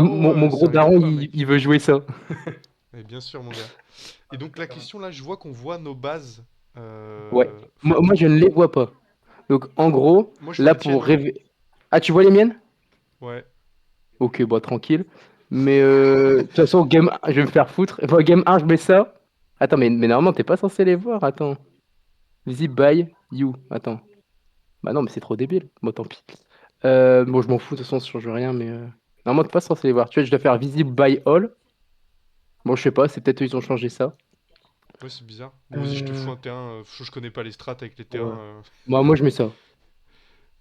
Mon, Bravo, mon gros sérieux daron, quoi, il mec. veut jouer ça. Eh bien sûr, mon gars. Et donc la question là, je vois qu'on voit nos bases. Ouais. Moi, je Photos. ne les vois pas. Donc, en gros, Moi, je vois là, les pour tiennes. rêver. Ah, tu vois les miennes? Ouais. Ok, bah, tranquille. Mais, de toute façon, game 1, je vais me faire foutre. Bon, game 1, je mets ça. Attends, mais normalement, t'es pas censé les voir. Attends. Visible by you. Attends. Bah, non, mais c'est trop débile. Bon, tant pis. Bon, je m'en fous, de toute façon, ça change rien, mais. Normalement, t'es pas censé les voir. Tu vois, je dois faire visible by all. Bon, je sais pas, c'est peut-être eux, ils ont changé ça. Ouais, c'est bizarre. Bon, vas-y, je te Euh... fous un T1. Je connais pas les strats avec les T1. Ouais. Moi, je mets ça.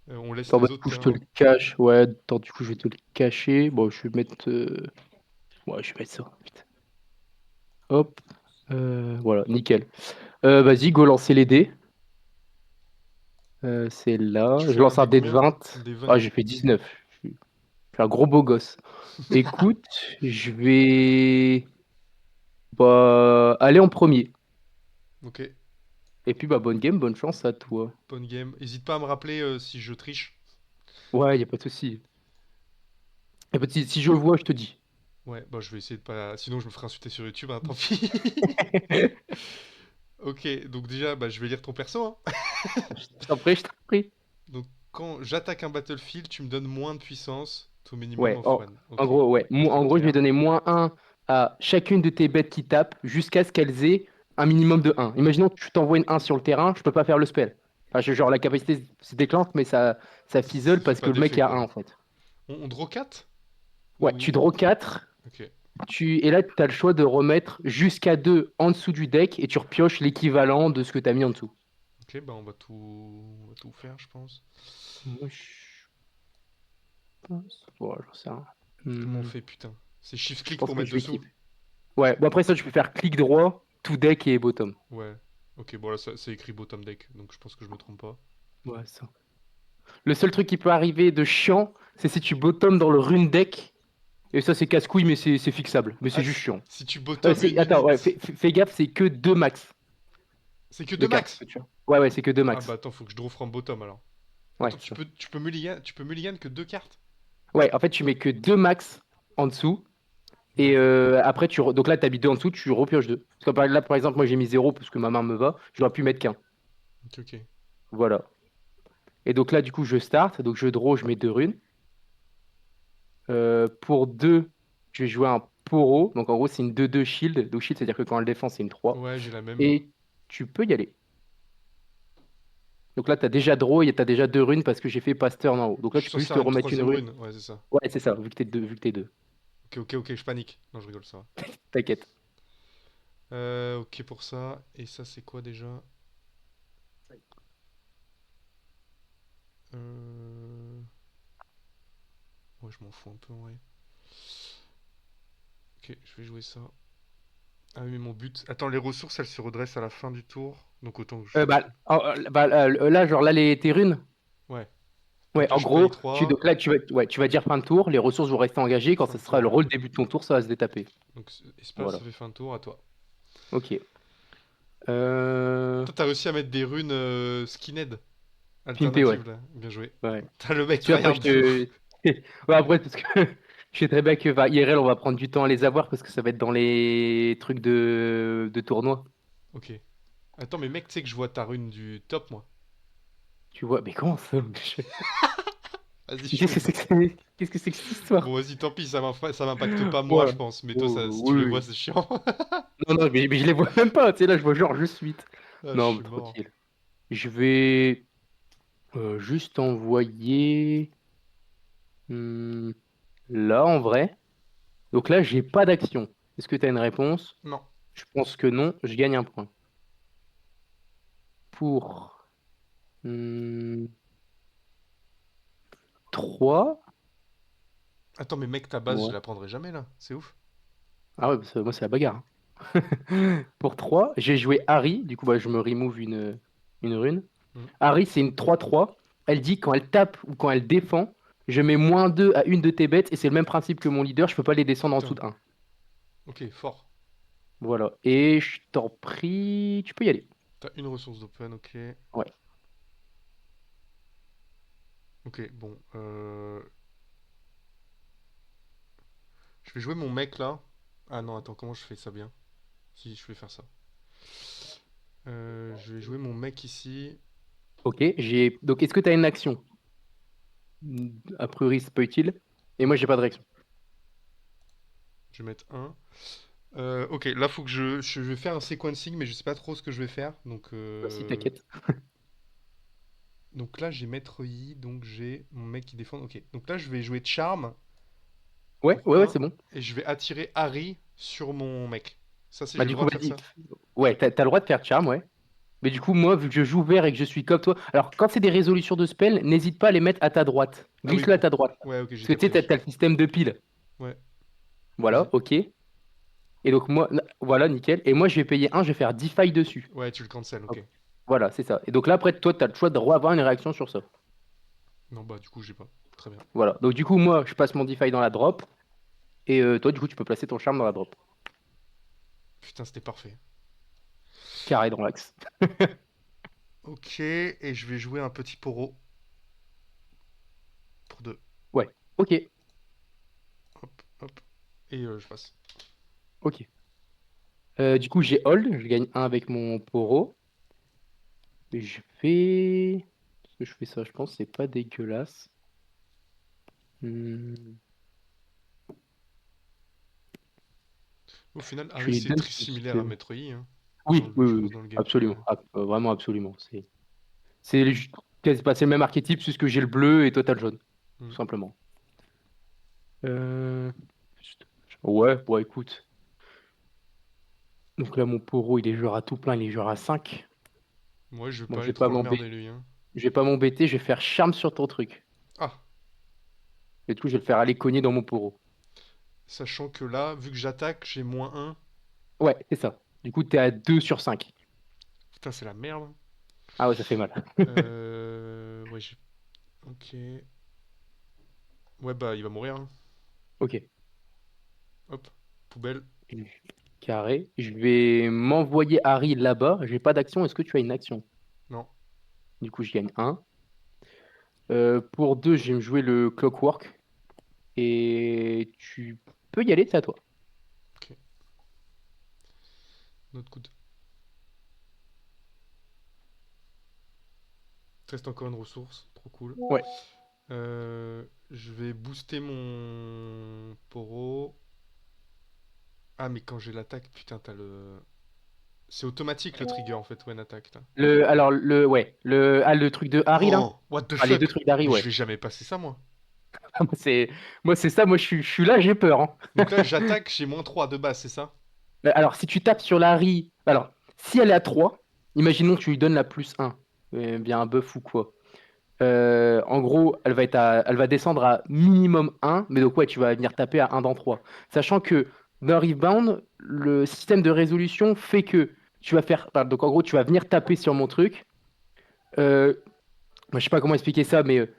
On laisse Attends, bah, les du autres coup, je te le T1. cache. Ouais, attends, du coup, je vais te le cacher. Bon, je vais mettre. Ouais, je vais mettre ça. Putain. Hop. Voilà, nickel. Vas-y, go lancer les dés. C'est là. Tu Je fais un lance un dé dé de combien? 20. Des Ah, 20. j'ai fait 19. Je suis un gros beau gosse. Écoute, je vais aller en premier. Ok. Et puis, bah, bonne game, bonne chance à toi. Bonne game. Hésite pas à me rappeler si je triche. Ouais, y a pas de souci. Y a pas de souci. Si je le vois, je te dis. Ouais, bah je vais essayer de pas. Sinon, je me ferai insulter sur YouTube, hein, tant pis. Ok, donc déjà, bah, je vais lire ton perso, hein. Je t'en prie, je t'en prie. Donc, quand j'attaque un battlefield, tu me donnes moins de puissance, au minimum Ouais, of one. en Ok, gros, ouais. très En gros, je vais clair. donner -1 à chacune de tes bêtes qui tapent jusqu'à ce qu'elles aient un minimum de 1. Imaginons que tu t'envoies une 1 sur le terrain, je peux pas faire le spell. Enfin, genre, la capacité se déclenche, mais ça Ça fizzle fait parce pas que le mec d'effet, est à 1 quoi. en fait. On draw 4? Ouais, tu draw 4, Ok. et là, tu as le choix de remettre jusqu'à 2 en dessous du deck et tu repioches l'équivalent de ce que tu as mis en dessous. Ok, bah on va tout faire, je pense. Moi, je pense. Ouais, j'en sais rien. Comment on Hmm, fait, putain? C'est je shift-click pense pour que mettre je vais dessous? keep. Ouais, bon, après ça, tu peux faire clic droit, tout deck et bottom. Ouais. Ok, bon là, c'est écrit bottom deck, donc je pense que je me trompe pas. Ouais, ça. Le seul truc qui peut arriver de chiant, c'est si tu bottom dans le rune deck. Et ça, c'est casse-couille, mais c'est fixable. Mais c'est Ah, juste chiant. si tu bottom une Attends, ouais, unit, fais gaffe, c'est que 2 max c'est que de 2 cartes max? que tu as. Ouais, c'est que 2 Ah bah max. attends, faut que je draw from bottom alors. Ouais, Attends, c'est ça. tu peux mulligan que 2 cartes? Ouais, en fait, tu mets que 2 max en dessous. Et Ouais. après, donc là, tu as mis 2 en dessous, tu repioches 2. Parce que là, par exemple, moi, j'ai mis 0 parce que ma main me va. J'aurais pu mettre qu'un. Ok, ok. Voilà. Et donc là, du coup, je start. Donc je draw, je mets 2 runes. Pour 2, je vais jouer un poro. Donc en gros, c'est une 2-2 shield. Donc shield, c'est-à-dire que quand elle défend, c'est une 3. Ouais, j'ai la même. Et tu peux y aller. Donc là, tu as déjà draw et tu as déjà 2 runes parce que j'ai fait pass turn en haut. Donc Je là, suis tu peux censé juste te avoir une remettre une troisième rune. rune. Ouais, c'est ça. Ouais, c'est ça, vu que t'es deux, vu que t'es deux. Ok, ok, ok, je panique. Non, je rigole, ça va. T'inquiète. Ok pour ça. Et ça, c'est quoi déjà? Euh... Ouais, je m'en fous un peu, ouais. Ok, je vais jouer ça. Ah oui, mais mon but. Attends, les ressources, elles se redressent à la fin du tour. Donc autant que je. Là, genre là, tes runes. Ouais. Donc Ouais, là, en je paye gros, 3. tu vas dire fin de tour, les ressources vont rester engagées. Quand Fin ce de sera tour, le ouais. rôle début de ton tour, ça va se détaper. Donc espace, Voilà. ça fait fin de tour à toi. Ok. Euh... Toi, t'as réussi à mettre des runes skinhead Pimpé, ouais. alternatives là. Bien joué. Ouais. T'as le mec Tu vois, après, tryhard je de fou. te. Ouais, après, parce que je sais très bien que IRL, on va prendre du temps à les avoir parce que ça va être dans les trucs de tournoi. Ok. Attends, mais mec, tu sais que je vois ta rune du top, moi. Tu vois, mais comment ça? Vas-y, je Qu'est-ce fais que ça. c'est que qu'est-ce que c'est que cette histoire? Bon, vas-y, tant pis, ça m'impacte pas moi, Ouais. je pense. Mais toi, Oh, ça, si tu oui, les vois, oui. c'est chiant. Non, non, mais je les vois même pas. Tu sais, là, je vois genre juste 8. Ah, je Non, suis mais mort. tranquille. Je vais juste envoyer hmm, là, en vrai. Donc là, j'ai pas d'action. Est-ce que tu as une réponse? Non. Je pense que non. Je gagne un point. Pour hmm, 3. Attends, mais mec, ta base, je Ouais. la prendrai jamais là. C'est ouf. Ah ouais, parce que moi, c'est la bagarre, hein. Pour 3, j'ai joué Harry. Du coup, bah, je me remove une rune. Hmm. Harry, c'est une 3-3. Elle dit quand elle tape ou quand elle défend, je mets -2 à une de tes bêtes et c'est le même principe que mon leader, je peux pas les descendre en dessous Putain. de 1. Ok, fort. Voilà. Et je t'en prie, tu peux y aller. T'as une ressource d'open, ok. Ouais. Ok, bon. Je vais jouer mon mec là. Ah non, attends, comment je fais ça bien? Si, je vais faire ça. Je vais jouer mon mec ici. Ok, j'ai. Donc, est-ce que tu as une action? A priori, c'est pas utile. Et moi, j'ai pas de réaction. Je vais mettre un. Ok, là faut que je vais faire un sequencing, mais je sais pas trop ce que je vais faire. Vas-y, t'inquiète. Donc là j'ai maître Yi, donc j'ai mon mec qui défend. Ok, donc là je vais jouer Charme Ouais, pour ouais, ouais, un c'est bon. et je vais attirer Harry sur mon mec. Ça c'est Bah, j'ai le du droit coup, de faire vas-y. ça? Ouais, t'as le droit de faire charme, ouais. Mais du coup, moi, vu que je joue vert et que je suis comme toi. Alors, quand c'est des résolutions de spell, n'hésite pas à les mettre à ta droite. Ah oui, Glisse-le à ta droite. ouais, ok, j'ai Parce que tu sais, capté. t'as le système de pile. Ouais, Voilà, vas-y. ok. Et donc, moi, voilà, nickel. Et moi, je vais payer un, je vais faire 10 failles dessus. Ouais, tu le cancel, ok. Hop. Voilà, c'est ça. Et donc là, après, toi, t'as le choix de avoir une réaction sur ça. Non, bah du coup j'ai pas. Très bien. Voilà. Donc, du coup, moi, je passe mon 10 failles dans la drop. Et toi, du coup, tu peux placer ton charme dans la drop. Putain, c'était parfait. Carré dans l'axe. Ok, et je vais jouer un petit poro pour deux. Ouais, ok, Hop, hop. Et je passe. ok. Du coup, j'ai hold. Je gagne un avec mon poro. Et je fais. Est-ce que je fais ça? Je pense que c'est pas dégueulasse. Hmm. Au final, Je Harry fais les c'est dents très parce similaire à que. maître Yi, hein, Oui, oui, je oui, pense oui, dans le gameplay. absolument. Vraiment, absolument. C'est le même archétype, puisque j'ai le bleu et toi, t'as le jaune. Hmm. Tout simplement. Euh, Ouais, bon, écoute. Donc là, mon poro, il est joueur à tout plein, il est joueur à 5. Moi, je vais Bon, pas je aller vais pas trop l'emmerder m'embêter. lui, hein. Je vais pas m'embêter, je vais faire charme sur ton truc. Ah, Et du coup, je vais le faire aller cogner dans mon poro. sachant que là, vu que j'attaque, j'ai moins un. Ouais, c'est ça. Du coup, t'es à 2 sur 5. Putain, c'est la merde. Ah ouais, ça fait mal. Ouais, j'ai... Ok. Ouais, bah, il va mourir, hein. Ok. Hop, poubelle. Carré. Je vais m'envoyer Harry là-bas. J'ai pas d'action. Est-ce que tu as une action? Non. Du coup, je gagne un. Pour 2, je vais me jouer le Clockwork. Et tu peux y aller, c'est à toi. Ok, notre coude. Il reste encore une ressource, trop cool. Ouais. Je vais booster mon poro. Ah, mais quand j'ai l'attaque, putain, t'as le... C'est automatique le trigger en fait, when attack là. Alors, le truc de Harry, là. Oh, what the Ah, les deux fuck? trucs d'Harry, Mais je ouais. vais jamais passer ça, moi. Moi, c'est ça. Moi, je suis là, j'ai peur, hein. Donc là, j'attaque, j'ai -3 de base, c'est ça? Alors, si tu tapes sur Harry. Alors, si elle est à 3, imaginons que tu lui donnes la plus un. Bien un buff ou quoi. En gros, elle va descendre à minimum un, mais donc ouais, tu vas venir taper à un dans 3. Sachant que dans Riftbound, le système de résolution fait que tu vas faire. Enfin, donc en gros, tu vas venir taper sur mon truc. Euh, Moi, je sais pas comment expliquer ça, mais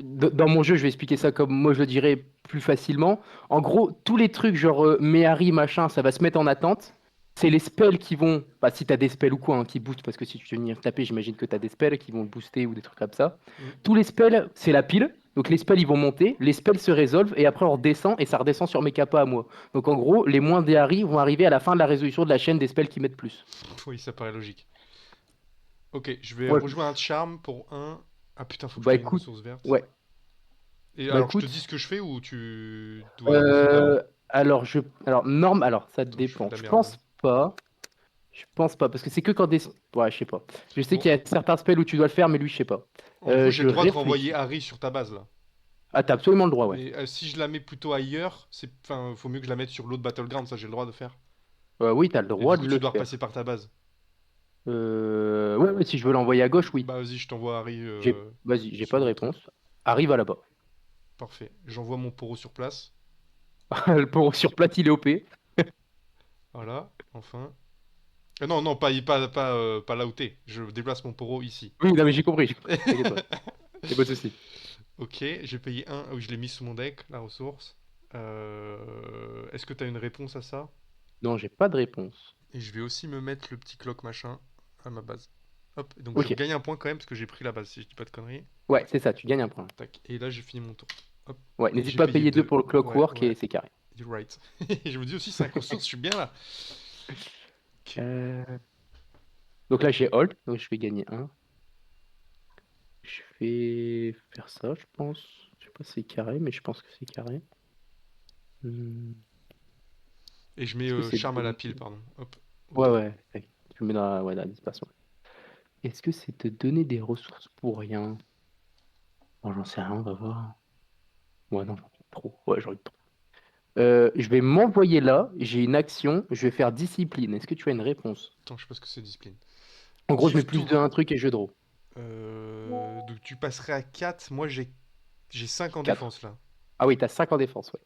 dans mon jeu, je vais expliquer ça comme moi je le dirais plus facilement. En gros, tous les trucs genre Mehari, machin, ça va se mettre en attente. C'est les spells qui vont, bah, si t'as des spells ou quoi, hein, qui boostent, parce que si tu veux venir taper, j'imagine que t'as des spells qui vont le booster ou des trucs comme ça. Hmm. Tous les spells, c'est la pile. Donc les spells, ils vont monter, les spells se résolvent, et après on redescend, et ça redescend sur mes kappas à moi. Donc en gros, les moins des Harry vont arriver à la fin de la résolution de la chaîne des spells qui mettent plus. Oui, ça paraît logique. Ok, je vais Ouais, rejouer un charme pour un. Ah putain, faut que je bah paye une écoute, ressource verte. ouais, Et bah alors, je te dis ce écoute. que je fais ou tu dois décider avant? Alors ça Attends, je fais dépend. de la Je merde là. pense pas. Je pense pas, parce que c'est que quand des. Ouais, je sais pas. Je sais Bon, qu'il y a certains spells où tu dois le faire, mais lui, je sais pas. en gros, j'ai Je le droit de renvoyer réfléchis. Harry sur ta base là. Ah, t'as absolument le droit, ouais. Mais si je la mets plutôt ailleurs, c'est, enfin, faut mieux que je la mette sur l'autre battleground, ça j'ai le droit de faire. Oui, t'as le Et du droit coup, de tu le dois repasser faire. par ta base. Ouais, ouais, si je veux l'envoyer à gauche, oui. Bah vas-y, je t'envoie Harry Vas-y, j'ai pas sur de l'autre. réponse. Arrive à là-bas. Parfait. J'envoie mon poro sur place. Sur plate, il est OP. Voilà, enfin. Non, non, pas là où t'es. Je déplace mon poro ici. Oui, non, mais j'ai compris, j'ai compris. T'inquiète pas. Y'a pas de souci. Ok, j'ai payé un. Ah oui, je l'ai mis sous mon deck, la ressource. Est-ce que t'as une réponse à ça? Non, j'ai pas de réponse. Et je vais aussi me mettre le petit clock machin à ma base. Hop, et donc je Ok. gagne un point quand même parce que j'ai pris la base, si je dis pas de conneries. Ouais, c'est ça, tu gagnes un point. Tac, et là j'ai fini mon tour. Hop, Ouais, et n'hésite j'ai pas à payé payer 2 2. pour le Ouais, clockwork ouais. et c'est carré. You're right. Et je me dis aussi, 5 ressources, je suis bien là. Ok. Euh, Donc là, j'ai hold, donc je vais gagner un. Je vais faire ça, je pense. Je sais pas si c'est carré, mais je pense que c'est carré. Hmm, Et je mets Est-ce que c'est charme à la donner... pile, pardon. Hop, au Ouais, dos. ouais, tac. Je le mets dans ouais, dans la dispersion. Est-ce que c'est te donner des ressources pour rien? Bon, j'en sais rien, on va voir. Ouais, non, j'en ai trop. Ouais, j'en ai trop. Je vais m'envoyer là, j'ai une action, je vais faire discipline. Est-ce que tu as une réponse? Attends, je sais pas ce que c'est discipline. En gros, je mets Div plus de tour. un truc et je draw. Donc tu passerais à 4. Moi j'ai 5 en 4. défense là. Ah oui, t'as 5 en défense, ouais.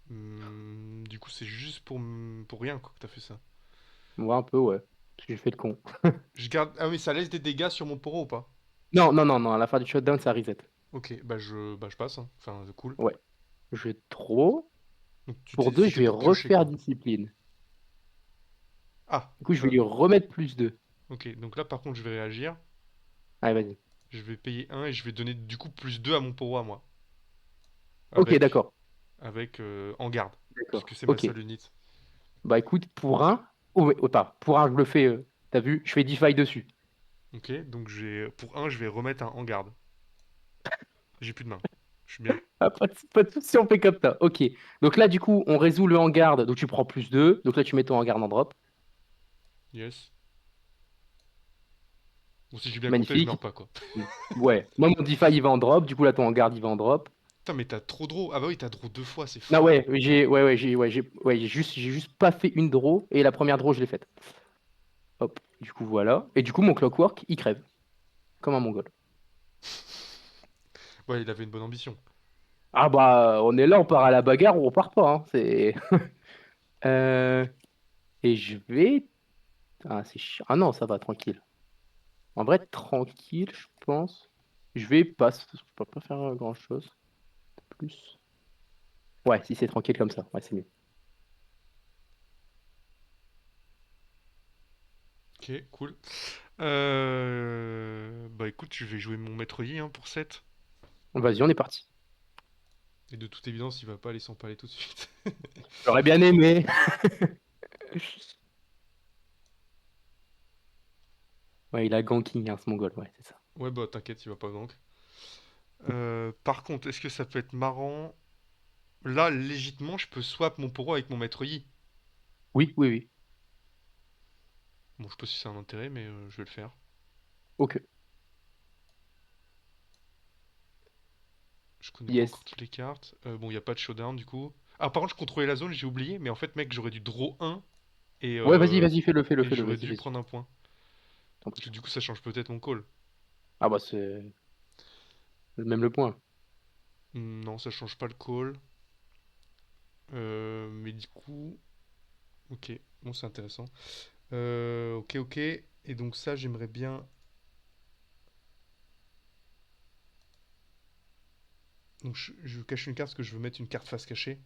Du coup, c'est juste pour rien quoi, que t'as fait ça. Moi, un peu, ouais. Parce que j'ai fait le con. Je garde. Ah oui, ça laisse des dégâts sur mon poro ou pas? Non, non, non, non, à la fin du shutdown, ça reset. Ok, bah je passe, hein. Enfin, cool. Ouais. Je draw. Donc Pour 2, je c'était vais pour piocher refaire quoi. discipline. Ah, Du coup, je vais lui remettre plus 2. ok. Donc là, par contre, je vais réagir. Allez, vas-y. Je vais payer un et je vais donner du coup plus 2 à mon poro à moi. Ok, Avec, d'accord. en garde. D'accord. Puisque c'est ma Ok. seule unité. Bah écoute, pour un. Oh, oh, pas. Pour un, je le fais. T'as vu? Je fais defy dessus. Ok, donc pour un, je vais remettre un en garde. J'ai plus de main. Je suis bien. Ah, pas de soucis, on fait comme ça. Ok. Donc là, du coup, on résout le en garde. Donc tu prends plus 2. Donc là, tu mets ton en garde en drop. Yes. Bon, si j'ai bien compté, je meurs Magnifique. pas quoi. Ouais. Moi, mon defy, il va en drop. Du coup, là, ton en garde, il va en drop. Putain, mais t'as trop draw. Ah bah oui, t'as draw 2 fois, c'est Non, fou. ouais, j'ai juste pas fait une draw. Et la première draw, je l'ai faite. Hop. Du coup, voilà. Et du coup, mon clockwork, il crève. Comme un mongol. Ouais, il avait une bonne ambition. Ah bah, on est là, on part à la bagarre ou on part pas, hein. C'est... Euh, et je vais... Ah, c'est chiant. Ah non, ça va, tranquille. En vrai, tranquille, je pense. Je vais pas... Je peux pas faire grand-chose. Plus. Ouais, si c'est tranquille comme ça. Ouais, c'est mieux. Ok, cool. Bah écoute, je vais jouer mon maître Yi hein, pour 7. Vas-y, on est parti. Et de toute évidence, il va pas aller s'empaler tout de suite. J'aurais bien aimé. Ouais, il a ganking, hein, ce mongol. Ouais, c'est ça. Ouais, bah t'inquiète, il va pas gank. Par contre, est-ce que ça peut être marrant? Là, légitimement, je peux swap mon poro avec mon maître Yi. Oui, oui, oui. Bon, je sais pas si c'est un intérêt, mais je vais le faire. Ok. Je connais pas Yes. encore toutes les cartes. Bon, il y a pas de showdown du coup. Ah, par contre, je contrôlais la zone, j'ai oublié, mais en fait, mec, j'aurais dû draw un et, Ouais, vas-y, euh, vas-y, fais-le, fais-le, et fais-le. j'aurais Vas-y, dû vas-y. prendre un point. T'en Parce prie, que t'en du coup, prie. ça change peut-être mon call. Ah bah, c'est même le point. Non, ça change pas le call. Mais du coup, ok, bon, c'est intéressant. Ok, ok. Et donc ça, j'aimerais bien. Donc je cache une carte parce que je veux mettre une carte face cachée.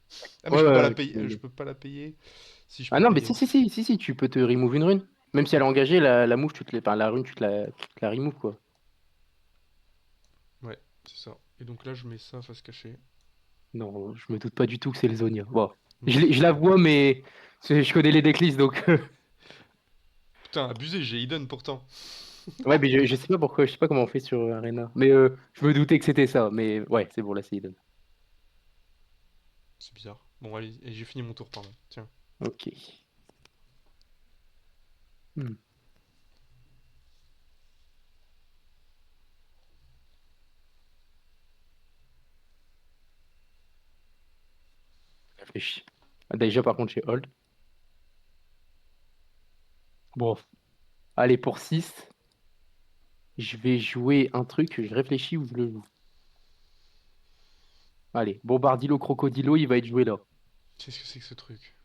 Ah mais Ouais, je peux pas ouais, la ouais, payer. Je peux pas la payer. Si je Ah peux non, mais payer. si, tu peux te remove une rune. Même si elle est engagée, la move, enfin, la rune, tu te la remove, quoi. Ouais, c'est ça. Et donc là, je mets ça face cachée. Non, je me doute pas du tout que c'est le Zonia. Bon, Non, je la vois, mais je connais les decklists, donc... putain, abusé, j'ai Eden pourtant. Ouais, mais je sais pas pourquoi, je sais pas comment on fait sur Arena. Mais je me doutais que c'était ça, mais ouais, c'est bon, là, c'est hidden. C'est bizarre. Bon, allez, et j'ai fini mon tour, pardon. Tiens. Ok. Hmm. Réfléchis. Ah, déjà, par contre, j'ai hold. Bon, allez, pour 6 je vais jouer un truc, je réfléchis où je le joue. Allez, Bombardilo Crocodilo, il va être joué là. Qu'est-ce que c'est que ce truc?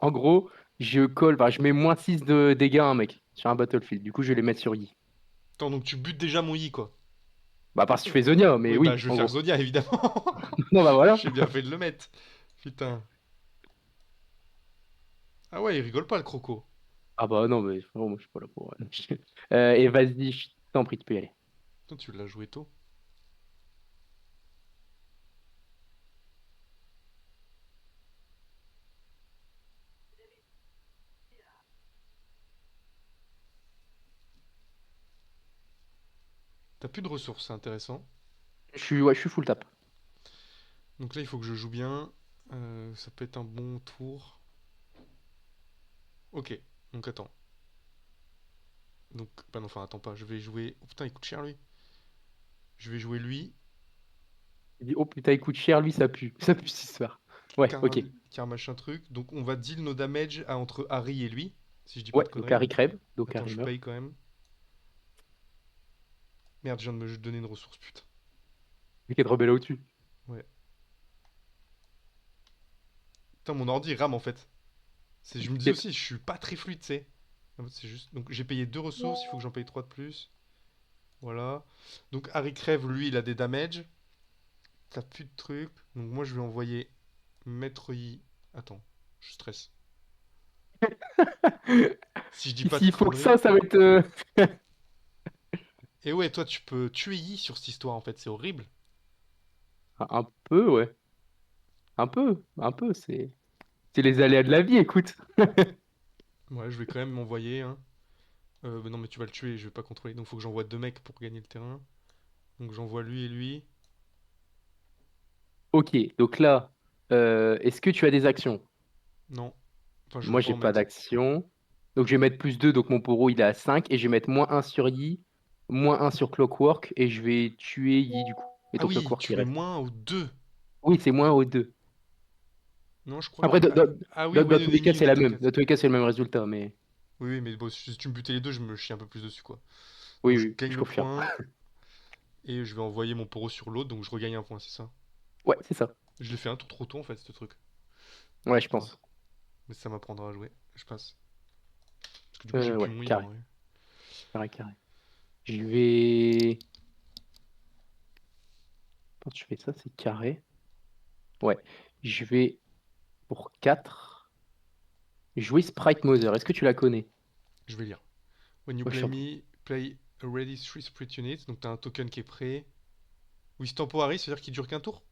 En gros, je colle, enfin, je mets moins 6 de dégâts à un mec sur un battlefield. Du coup, je vais les mettre sur Yi. Attends, donc tu butes déjà mon Yi, quoi. Bah, parce que je fais Zonia, mais Oui, bah oui, je vais en faire gros. Zonia, évidemment. Non, bah voilà. J'ai bien fait de le mettre. Putain. Ah ouais, il rigole pas, le croco. Ah bah non, mais vraiment, moi, je suis pas là pour... et vas-y, je t'en prie, tu peux y aller. Putain, tu l'as joué tôt. T'as plus de ressources, c'est intéressant. Ouais, je suis full tap. Donc là, il faut que je joue bien. Ça peut être un bon tour. Ok, donc attends. Donc, bah non, enfin, attends pas. Je vais jouer. Oh putain, il coûte cher lui. Je vais jouer lui. Il dit, oh putain, il coûte cher, lui, ça pue. Ça pue cette histoire. Ouais, Car, ok. car machin truc. Donc, on va deal nos damage entre Harry et lui. Si je dis pas Ouais, de donc conneries. Harry crève, donc Attends, Harry je meurt. paye quand même. Merde, je viens de me donner une ressource, putain. Vu qu'il y a de rebelles au-dessus. Ouais. Putain, mon ordi rame en fait. Je me dis T'inquiète. aussi, je suis pas très fluide, tu sais. En fait, c'est juste. Donc, j'ai payé deux ressources, il faut que j'en paye trois de plus. Voilà. Donc, Harry crève, lui, il a des damage. T'as plus de trucs. Donc, moi, je vais envoyer Maître Yi. Attends, je stresse. Si je dis pas de S'il faut que conneries. ça va être. Et ouais, toi, tu peux tuer Yi sur cette histoire en fait, c'est horrible. Un peu, ouais. Un peu, un peu. C'est les aléas de la vie, écoute. Ouais, je vais quand même m'envoyer, hein. Mais non, mais tu vas le tuer, je vais pas contrôler. Donc, faut que j'envoie deux mecs pour gagner le terrain. Donc, j'envoie lui et lui. Ok, donc là, est-ce que tu as des actions? Non. Enfin, je vais Moi, pas j'ai en pas mettre. d'action. Donc, je vais mettre plus 2, donc mon poro, il est à 5. Et je vais mettre -1 sur Yi, -1 sur Clockwork. Et je vais tuer Yi, du coup. Et Ah donc, oui, Clockwork, tu il mets reste. moins ou deux. Oui, c'est -1 aux 2. Non, je crois Après, que. Ah oui, dans one tous les cas, enemy, une c'est la même. attaque. Dans tous les cas, c'est le même résultat. Mais Oui, oui, mais bon, si tu me butais les deux, je me chie un peu plus dessus, quoi. Donc oui, je oui, gagne je le confirme. point et je vais envoyer mon poro sur l'autre, donc je regagne un point, c'est ça. Ouais, c'est ça. Je l'ai fait un tour trop tôt en fait, ce truc. Ouais, je C'est pas grave. pense. Mais ça m'apprendra à jouer. Je passe. Parce que du coup, j'ai plus Ouais, mon i en carré. vrai. Carré, carré. Je vais. Quand je fais ça, c'est carré. Ouais. Je vais, pour 4 jouer Sprite Mother. Est-ce que tu la connais? Je vais lire. When you Ouais, je play t'en prie. me, play already 3 spirit units. Donc t'as un token qui est prêt. Oui, temporary, c'est-à-dire qu'il dure qu'un tour?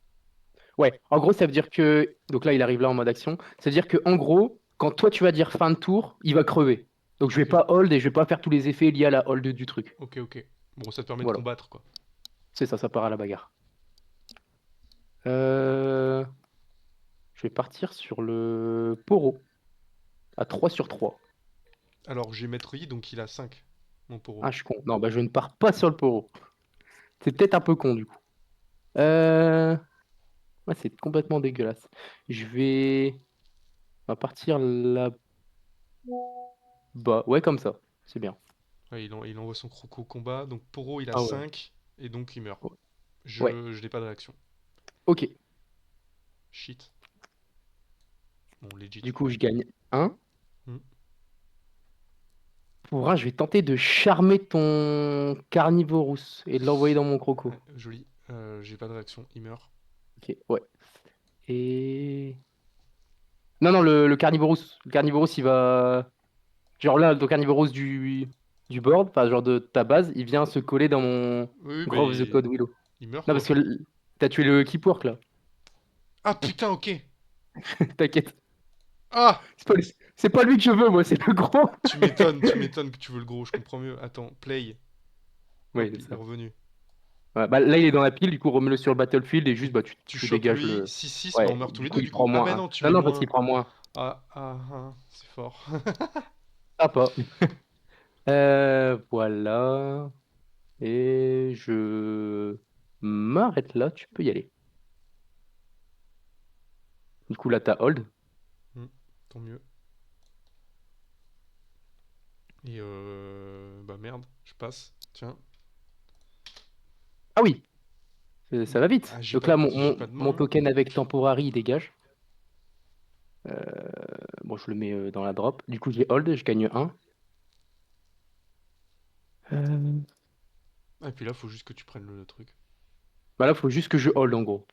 Ouais, en gros, ça veut dire que. Donc là, il arrive là en mode action. C'est-à-dire que, en gros, quand toi, tu vas dire fin de tour, il va crever. Donc je vais Ok, pas hold et je vais pas faire tous les effets liés à la hold du truc. ok, ok. Bon, ça te permet de Voilà. combattre quoi. C'est ça, ça part à la bagarre. Euh, Je vais partir sur le Poro, à 3/3. Alors j'ai maître i, donc il a 5 mon poro. Ah, je suis con. Non, bah je ne pars pas sur le Poro. C'est peut-être un peu con, du coup. Euh... Ouais, c'est complètement dégueulasse. Je vais... On va partir là-bas. Ouais, comme ça. C'est bien. Ouais, il envoie son croco au combat. Donc poro, il a Ah ouais. 5 et donc il meurt. Ouais. Je n'ai pas de réaction. Ok. Shit. Bon, legit Du quoi. coup, je gagne un. Hmm. Pour un, je vais tenter de charmer ton Carnivorous et de l'envoyer dans mon croco. Ouais, joli. J'ai pas de réaction, il meurt. Ok, ouais. Et... Non, non, le Carnivorous. Le Carnivorous, il va... Genre là, ton Carnivorous du board, enfin genre de ta base, il vient se coller dans mon Oui, oui, bah Grove the Code Willow. il meurt Non, quoi. parce que t'as tué le Keepwork là. Ah putain, ok. T'inquiète. Ah! C'est pas lui que je veux, moi, c'est le gros. Tu m'étonnes que tu veux le gros, je comprends mieux. Attends, play. Oui, Hop, c'est il est ça. revenu. Ouais, bah, là, il est dans la pile, du coup, remets-le sur le battlefield et Et juste, bah, tu tu chopes dégages lui, le. 6-6, bah on Ouais, meurt tous du les coup, deux il du prend coup. Ah moins bah un. non, tu Non, mets non, parce qu'il moins. prend moins Ah, ah, ah, c'est fort. un. Pas. Voilà. Et je m'arrête là, tu peux y aller. Du coup, là, t'as hold. Hmm, tant mieux. Et bah merde, je passe. Tiens. Ah oui, ça va vite. Ah, Donc là, j'ai pas de mon main. token avec Temporary, il dégage. Bon, je le mets dans la drop. Du coup, j'ai hold, je gagne un. Ah, et puis là, faut juste que tu prennes le truc. Bah là, faut juste que je hold, en gros.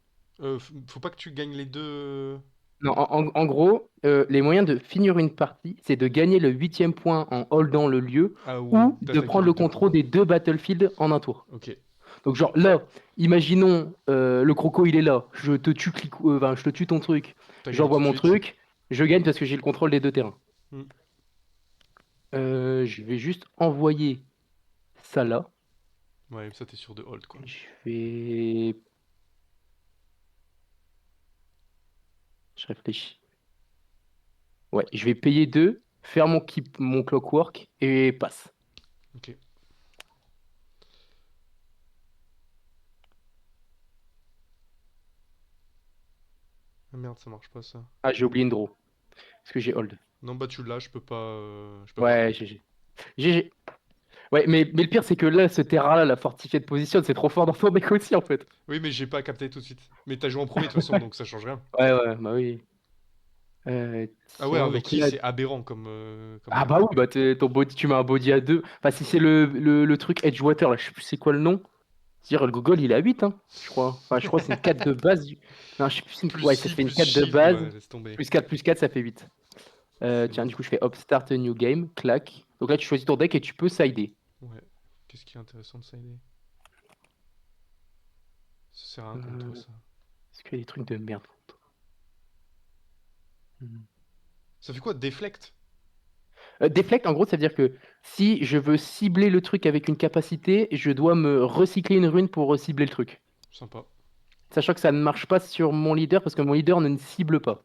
Faut pas que tu gagnes les deux. Non, en gros, les moyens de finir une partie, c'est de gagner le 8e point en holdant le lieu Ah, ou ou de d'attaquer prendre les le deux. contrôle des deux battlefields en un tour. Ok. Donc genre là, imaginons le croco il est là, je te tue, enfin, je te tue ton truc, T'as gagné j'envoie tout de mon suite. truc, je gagne parce que j'ai le contrôle des deux terrains. Hmm. Je vais juste envoyer ça là. Ouais, ça t'es sûr de hold quoi. Je vais. Je réfléchis. Ouais, je vais payer 2, faire mon clockwork et passe. Ok. Ah merde, ça marche pas ça. Ah, j'ai oublié une draw. Parce que j'ai hold. Non, bah tu l'as, je peux pas. Ouais, GG. GG. Ouais, mais le pire, c'est que là, ce terrain-là, la fortifiée de position, c'est trop fort dans ton deck aussi, en fait. Oui, mais j'ai pas capté tout de suite. Mais t'as joué en premier de toute façon, donc ça change rien. Ouais, ouais, bah oui. Ah ouais, Tiens, avec donc qui là. c'est aberrant comme Ah deck. bah oui, bah ton body, tu mets un body à 2. Enfin, si c'est le truc Edgewater, là, je sais plus c'est quoi le nom. C'est-à-dire, le Google, il est à 8, hein, je crois. Enfin, je crois que c'est une 4 de base. Non, je sais plus. Plus Ouais, ça si, fait une plus 4 de shield, base. ouais, laisse tomber. Plus 4, ça fait 8. C'est Tiens, du mort. coup, je fais hop, start a new game, clac. Donc là, tu choisis ton deck et tu peux sider. Ouais. Qu'est-ce qui est intéressant de sider? Ça sert à rien contre toi, Euh, ça. Est-ce qu'il y a des trucs de merde? Hmm. Ça fait quoi, deflect? Deflect, en gros, ça veut dire que si je veux cibler le truc avec une capacité, je dois me recycler une rune pour cibler le truc. Sympa. Sachant que ça ne marche pas sur mon leader parce que mon leader ne cible pas.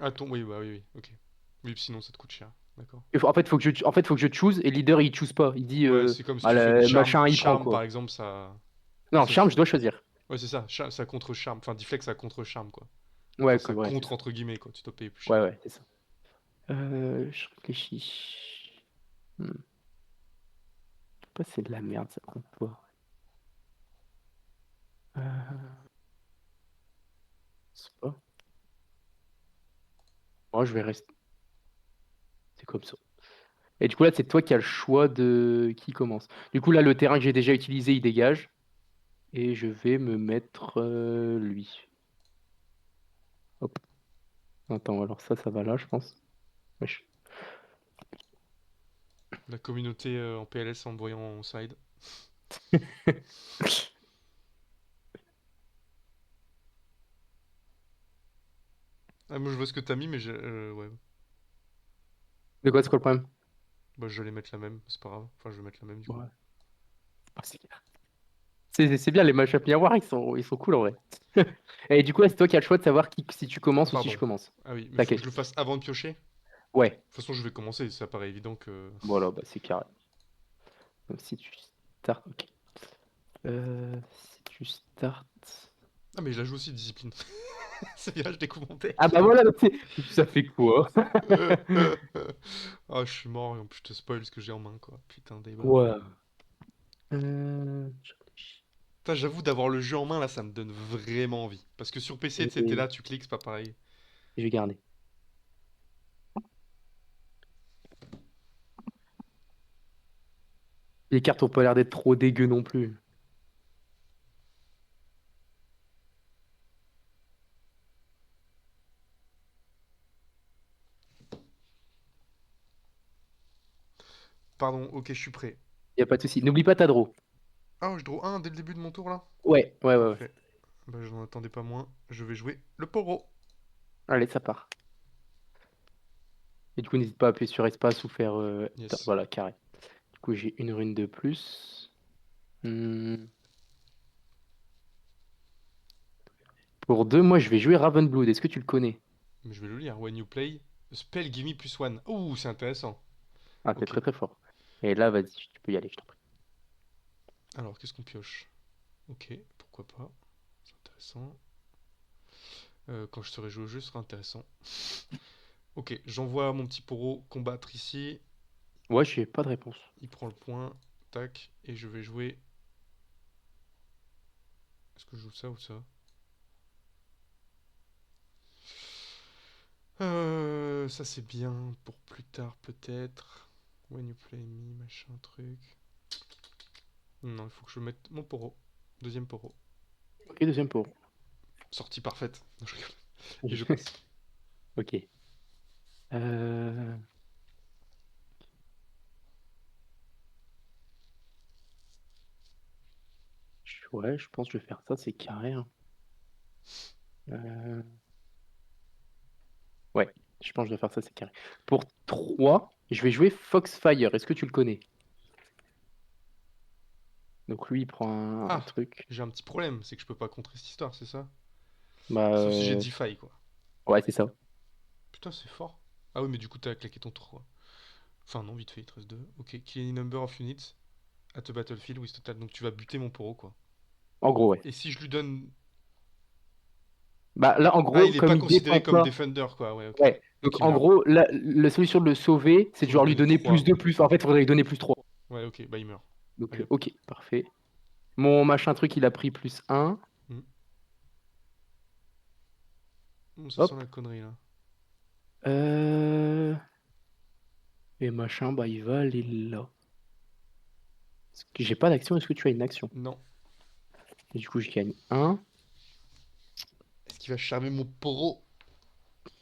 Ah, oui, bah oui, oui, ok. Oui, sinon ça te coûte cher. D'accord. En fait, faut que je choose et le leader il choose pas. Il dit Ouais, c'est comme si ah, tu fais charme. machin il prend Charme, par quoi. exemple, ça. Non, ça... charme, je dois choisir. Ouais, c'est ça. Ça contre charme. Enfin, deflect, ça contre charme, quoi. Enfin, Ouais, ça ouais, c'est contre ça. entre guillemets, quoi. Tu dois payer plus Ouais, cher. ouais, c'est ça. Je réfléchis. Hmm. Je sais pas, c'est de la merde, ça compte pas. C'est pas. Moi, je vais rester. C'est comme ça. Et du coup, là, c'est toi qui as le choix de qui commence. Du coup, là, le terrain que j'ai déjà utilisé, il dégage. Et je vais me mettre lui. Hop. Attends, alors ça va là, je pense. Wesh. La communauté en PLS en me voyant en side. Ah, moi je vois ce que t'as mis, mais ouais. De quoi, c'est quoi le problème? Bah, je vais les mettre la même, c'est pas grave. Enfin, je vais mettre la même du coup. Ouais. Ah, c'est bien, les match-up miroirs, ils sont cool en vrai. Et du coup, là, c'est toi qui as le choix de savoir si tu Ah, commences ou si je pardon. commence. Ah oui, mais faut que je T'inquiète. le fasse avant de piocher. De Ouais. toute façon, je vais commencer, ça paraît évident que. Voilà, bah c'est carré. Donc si tu start. Ok. Si tu start. Ah, mais je la joue aussi, discipline. C'est bien, je découvre mon Ah deck. bah voilà, donc ça fait quoi? Ah, je suis mort et en plus je te spoil ce que j'ai en main, quoi. Putain, débat. Ouais. Je réfléchis. Putain, j'avoue, d'avoir le jeu en main là, ça me donne vraiment envie. Parce que sur PC, tu sais, t'es Et là, tu cliques, c'est pas pareil. je vais garder. Les cartes ont pas l'air d'être trop dégueu non plus. Pardon, ok, je suis prêt. Y a pas de souci. N'oublie pas ta draw. Ah, je draw un dès le début de mon tour là? Ouais, ouais, ouais, ouais. Parfait. Bah, je n'en attendais pas moins. Je vais jouer le poro. Allez, ça part. Et du coup, n'hésite pas à appuyer sur espace ou faire. Yes. Voilà, carré. Du coup, j'ai une rune de plus. Hmm. Pour deux, moi, je vais jouer Ravenblood. Est-ce que tu le connais? Mais je vais le lire. When you play, spell give me plus one. Ouh, c'est intéressant. Ah, c'est Ok. très très fort. Et là, vas-y, tu peux y aller, je t'en prie. Alors, qu'est-ce qu'on pioche? Ok, pourquoi pas. C'est intéressant. Quand je serai joué au jeu, ce sera intéressant. Ok, j'envoie mon petit poro combattre ici. Ouais, j'ai pas de réponse. Il prend le point. Tac. Et je vais jouer. Est-ce que je joue ça ou ça? Ça c'est bien pour plus tard peut-être. When you play me, machin truc. Non, il faut que je mette mon poro. Deuxième poro. Ok, deuxième pour. Sortie parfaite. Non, je rigole. Et je passe. Ok. Euh, Ouais, je pense que je vais faire ça, c'est carré, hein. Euh, Ouais. Je pense que je dois faire ça, c'est carré. Pour 3, je vais jouer Foxfire. Est-ce que tu le connais? Donc lui, il prend un Ah, truc. j'ai un petit problème, c'est que je peux pas contrer cette histoire, c'est ça? Bah, Sauf si j'ai DeFi, quoi. ouais, c'est ça. Putain, c'est fort. Ah oui, mais du coup, t'as claqué ton tour, quoi. Enfin, non, vite fait, il te reste 2. Ok, kill any number of units at the battlefield with total. Donc tu vas buter mon poro, quoi. En gros, ouais. Et si je lui donne. Bah là, en Ah, gros, il est pas comme il considéré défend comme pas. Defender, quoi. Ouais, ok. Ouais. Donc Donc il en meurt. gros, la solution de le sauver, c'est de Faut lui genre lui donner donner plus 3. de plus. En fait, il faudrait lui donner plus 3. Ouais, ok, bah il meurt. Donc Allez hop. ok, parfait. Mon machin truc, il a pris plus un. Hmm. Ça sent Hop. la connerie, là. Euh... Et machin, bah il va aller là. Parce que j'ai pas d'action, est-ce que tu as une action? Non. Et du coup, je gagne un. Est-ce qu'il va charmer mon poro?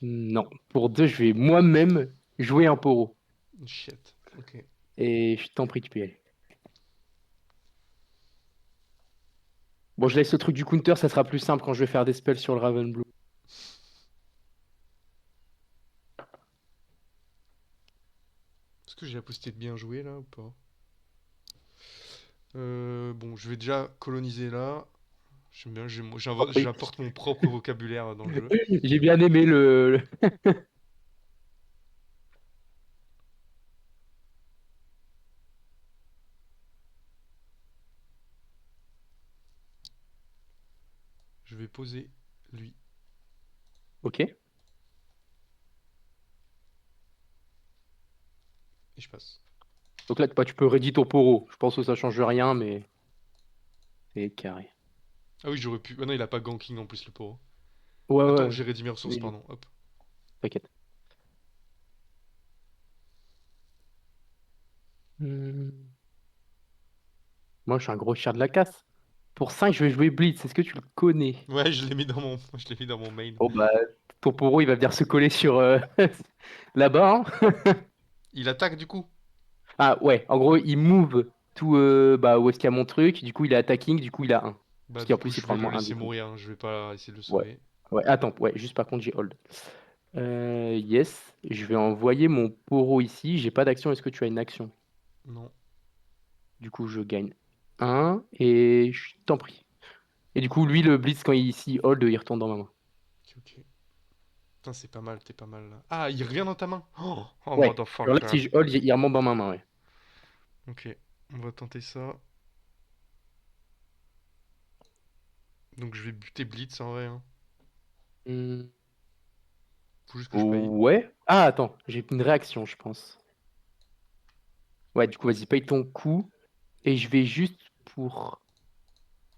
Non. Pour 2, je vais moi-même jouer un poro. Shit. Ok. Et je t'en prie, tu peux y aller. Bon, je laisse le truc du counter, ça sera plus simple quand je vais faire des spells sur le Ravenblue. Est-ce que j'ai la possibilité de bien jouer, là, ou pas? Bon, je vais déjà coloniser là. J'aime bien, T'en prie. j'apporte mon propre vocabulaire dans le jeu. J'ai bien aimé Je vais poser lui Ok. et je passe. Donc là, bah, tu peux ready ton poro. Je pense que ça change rien, mais c'est carré. Ah oui, j'aurais pu. Ah non, il a pas ganking en plus le poro. Ouais, Attends, ouais. j'ai réduit mes ressources, Mais pardon. Hop. t'inquiète. Hmm. Moi, je suis un gros chien de la casse. Pour 5, je vais jouer Blitz. Est-ce que tu le connais? Ouais, je l'ai mis dans mon, je l'ai mis dans mon main. Bon, bah, ton poro, il va venir se coller sur là-bas, hein. Il attaque du coup. Ah, ouais. En gros, il move tout bah, où est-ce qu'il y a mon truc. Du coup, il est attacking. Du coup, il a un. Bah Parce du qu'en coup, plus, il je prend vais le le moins un laisser du coup. mourir, hein. Je vais pas essayer de le Ouais. sauver. Ouais, attends. Ouais, juste par contre, j'ai hold. Yes. Je vais envoyer mon poro ici. J'ai pas d'action. Est-ce que tu as une action? Non. Du coup, je gagne un et je t'en prie. Et du coup, lui, le blitz, quand il ici hold, il retourne dans ma main. Ok, ok. Putain, c'est pas mal, t'es pas mal là. Ah, il revient dans ta main. Oh, oh Ouais. Alors là, motherfucker. si je hold, il remonte dans ma main, ouais. Ok, on va tenter ça. Donc je vais buter Blitz en vrai, hein. Hmm. Faut juste que je paye. Ouais. Ah, attends, j'ai une réaction, je pense. Ouais, du coup, vas-y, paye ton coup. Et je vais juste pour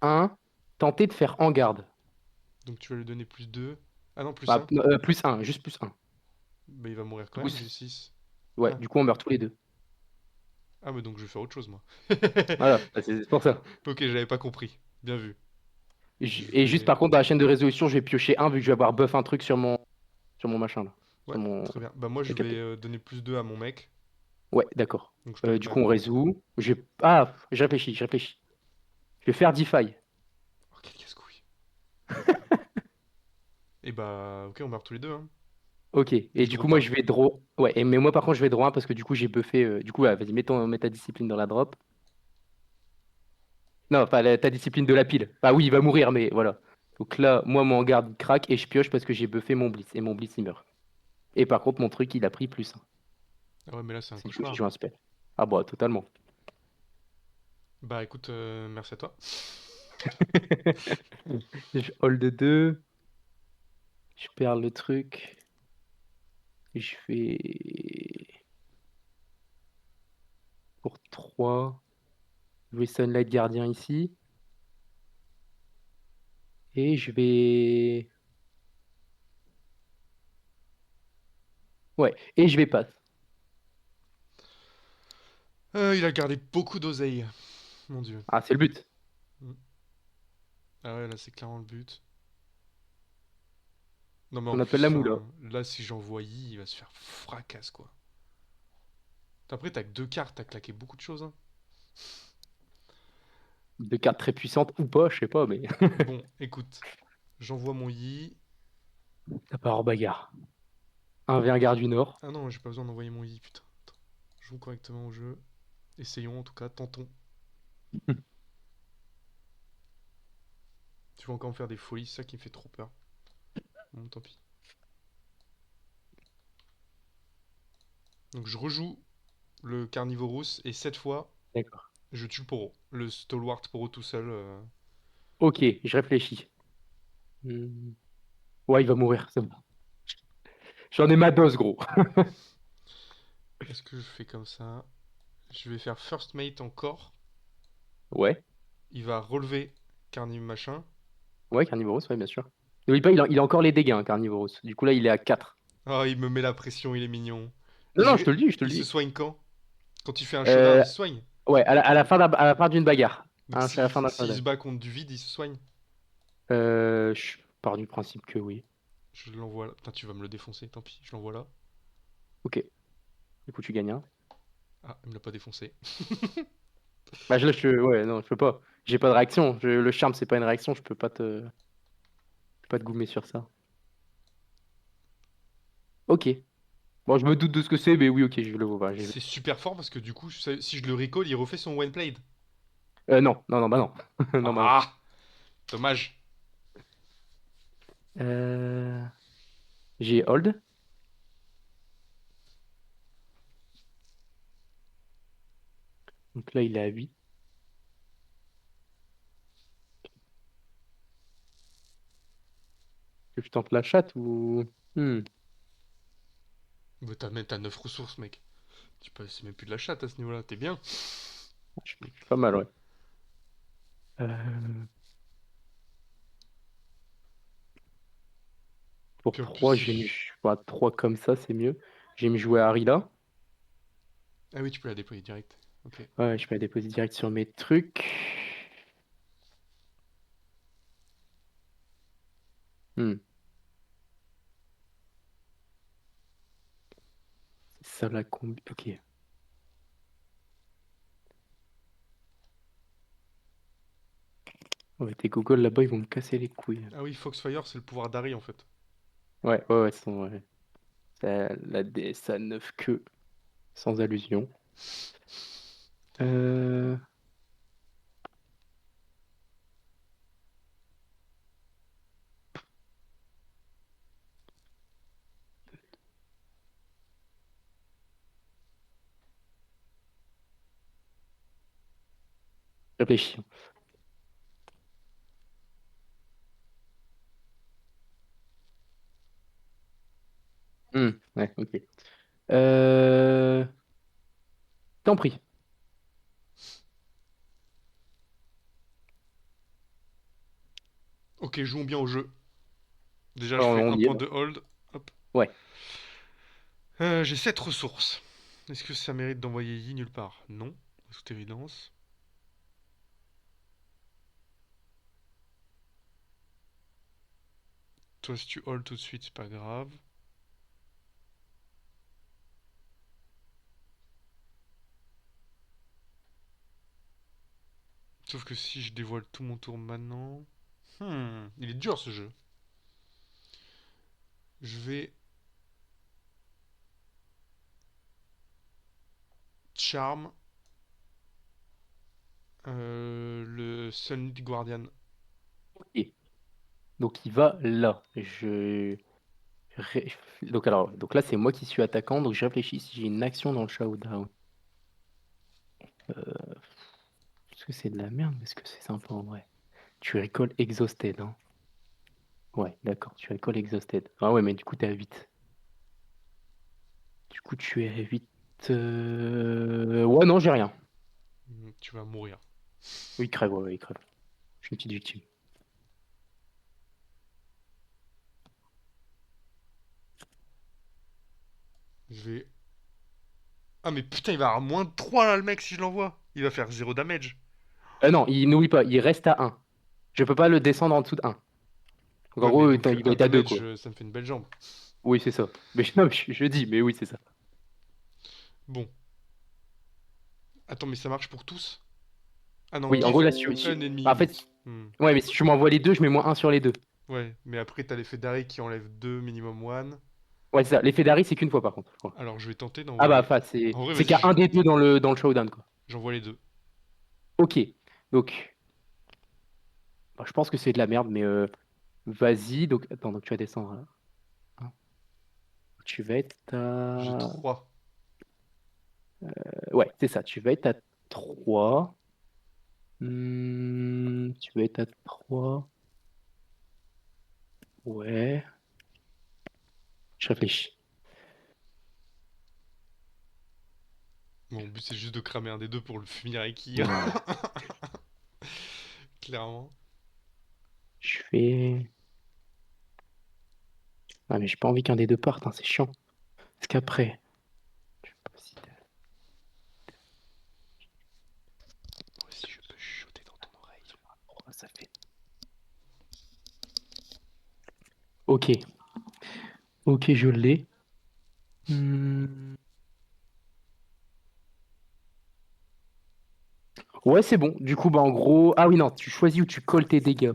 un tenter de faire en garde. Donc tu vas lui donner plus 2. Ah non, plus Bah, un. plus un, juste plus un. Bah il va mourir Du quand coup, même, j'ai 6. ouais, Ah. du coup, on meurt tous les deux. Ah mais donc je vais faire autre chose moi. Voilà, bah, c'est pour ça. Ok, j'avais pas compris. Bien vu. Je Et juste vais... par contre, dans la chaîne de résolution, je vais piocher un vu que je vais avoir buff un truc sur mon machin là. Ouais, Sur mon très bien. Bah moi je vais KP. donner plus 2 à mon mec. Ouais, d'accord. Donc je perds Du pas coup, on lui. résout. Ah, je réfléchis, je réfléchis. Je vais faire DeFi. Oh quel casse-couille. Et bah ok, on meurt tous les deux, hein. Ok. Et Et je du coup, drop moi, un. je vais draw. Ouais, mais moi, par contre, je vais draw un parce que du coup, j'ai buffé. Du coup, ouais, vas-y, mets ta discipline dans la drop. Non, pas ta discipline de la pile. Ah oui, il va mourir, mais voilà. Donc là, moi, mon garde il craque et je pioche parce que j'ai buffé mon blitz. Et mon blitz, il meurt. Et par contre, mon truc, il a pris plus 1. Ah ouais mais là c'est un C'est du coup, j'ai cauchemar. joué un spell. Ah bah, totalement. Bah écoute, merci à toi. Je hold 2. Je perds le truc. Je fais pour 3. Je vais Sunlight Gardien ici. Et je vais. Ouais, et je vais pass. Il a gardé beaucoup d'oseille. Mon dieu. Ah, c'est le but. Mm. Ah ouais, là c'est clairement le but. Non mais en On appelle plus, la moula. enfin, là si j'envoie I, il va se faire fracasse quoi. Après t'as que 2 cartes, t'as claqué beaucoup de choses, hein. De cartes très puissantes ou pas, je sais pas, mais Bon, écoute, j'envoie mon Yi. ça part en bagarre. Un V1 Gare du Nord. Ah non, j'ai pas besoin d'envoyer mon i, putain. Attends. Joue correctement au jeu. Essayons en tout cas, tentons. Tu vas encore me faire des folies, c'est ça qui me fait trop peur. Bon, tant pis. Donc je rejoue le Carnivorous et cette fois, D'accord. je tue le Poro. Le Stalwart Poro tout seul. Ok, je réfléchis. Hmm. Ouais, il va mourir, c'est bon. J'en ai ma dose, gros. Est-ce que je fais comme ça? Je vais faire First Mate encore. Ouais, Il va relever Carniv machin. ouais, Carnivorous, ouais, bien sûr. N'oublie pas, il a encore les dégâts, hein, Carnivorous. Du coup, là, il est à 4. Ah, il me met la pression, il est mignon. Non, non, je te le dis, je te le Il se dis. soigne quand? Quand tu fais un showdown, Euh, il se soigne. ouais, à la fin à la fin d'une bagarre. Donc Hein, c'est à la fin d'un s'il se showdown. bat contre du vide, il se soigne. Je pars du principe que oui. Je l'envoie là. Putain, tu vas me le défoncer, tant pis, je l'envoie là. Ok, du coup, tu gagnes un. Ah, il me l'a pas défoncé. Bah, ouais, non, je peux pas. J'ai pas de réaction. Le charme, c'est pas une réaction, je peux pas te goumer sur ça. Ok. Bon, je me doute de ce que c'est, mais oui, ok, je le vois pas. C'est super fort parce que du coup, si je le recall, il refait son one played. Non, non, non, bah non. Non, bah non. Ah, dommage. Euh, J'ai hold. Donc là, il est à 8. Que je tente la chatte ou. Hmm. Mais t'as 9 ressources, mec. C'est même plus de la chatte à ce niveau-là, t'es bien. Je suis pas mal, ouais. Euh, Pour Puis en plus, 3 si j'ai mis je... 3 comme ça, c'est mieux. J'ai mis jouer Harry là. Ah oui, tu peux la déployer direct. Ok. Ouais, je peux la déposer direct sur mes trucs. Hmm. C'est ça la combi. Ok. Ouais, tes Google là-bas, ils vont me casser les couilles. Ah oui, Foxfire, c'est le pouvoir d'Harry en fait. Ouais, ouais, ouais, ouais. La DS à 9 queues, sans allusion. Euh... Réfléchis. Ouais, ok. Euh... T'en prie. Ok, jouons bien au jeu. Déjà, je On, fais on un y est point là. de hold. Hop. Ouais. J'ai 7 ressources. Est-ce que ça mérite d'envoyer Yi nulle part? Non, de toute évidence. Toi, si tu hold tout de suite, c'est pas grave. Sauf que si je dévoile tout mon tour maintenant... il est dur ce jeu. Je vais charm le Sunlit Guardian. Ok. Donc il va là. Donc là, c'est moi qui suis attaquant. Donc je réfléchis si j'ai une action dans le showdown. Est-ce que c'est de la merde? Est-ce que c'est sympa en vrai? Tu récoltes exhausted, hein? Ouais, d'accord, tu récoltes exhausted. Ah ouais, mais du coup, t'es à 8. Du coup, tu es à 8. Ouais, non, j'ai rien. Tu vas mourir. Oui, il crève, ouais, ouais, il crève. Je suis une petite victime. Je vais... Ah mais putain, il va avoir moins de 3 là le mec si je l'envoie. Il va faire 0 damage. Non, il n'oublie pas, il reste à 1. Je peux pas le descendre en dessous de 1. Donc en Ouais mais gros, donc il va un être à 2, damage, quoi. ça me fait une belle jambe. Oui, c'est ça. Mais non, je dis, mais oui, c'est ça. Bon. Attends, mais ça marche pour tous? Ah non, Oui, en give gros, là, un ennemi en une. fait, Hmm. ouais, mais si tu m'envoies les deux, je mets -1 sur les deux. Ouais, mais après t'as l'effet d'arrêt qui enlève 2 minimum one. Ouais, c'est ça. L'effet d'Harry, c'est qu'une fois par contre, je crois. Alors, je vais tenter Ah bah, d'envoyer. enfin, c'est En vrai, c'est vas-y, qu'il y a un des deux dans le showdown, quoi. j'envoie les deux. Ok. Donc, bah, je pense que c'est de la merde, mais vas-y. Donc, attends, donc tu vas descendre là. Hein. Tu vas être J'ai à... 3. Ouais, c'est ça. Tu vas être à 3. Tu vas être à 3. Ouais. Je réfléchis. Mon but, c'est juste de cramer un des deux pour le finir avec qui. Ouais. Clairement. Je fais... Ah, mais j'ai pas envie qu'un des deux parte, hein, c'est chiant. Parce qu'après... Je sais pas si Moi aussi, je peux chuchoter dans ton oreille. 3, ça fait... Ok. Ok, je l'ai. Hmm. Ouais, c'est bon. Du coup, bah, en gros... Ah oui, non, tu choisis où tu colles tes dégâts.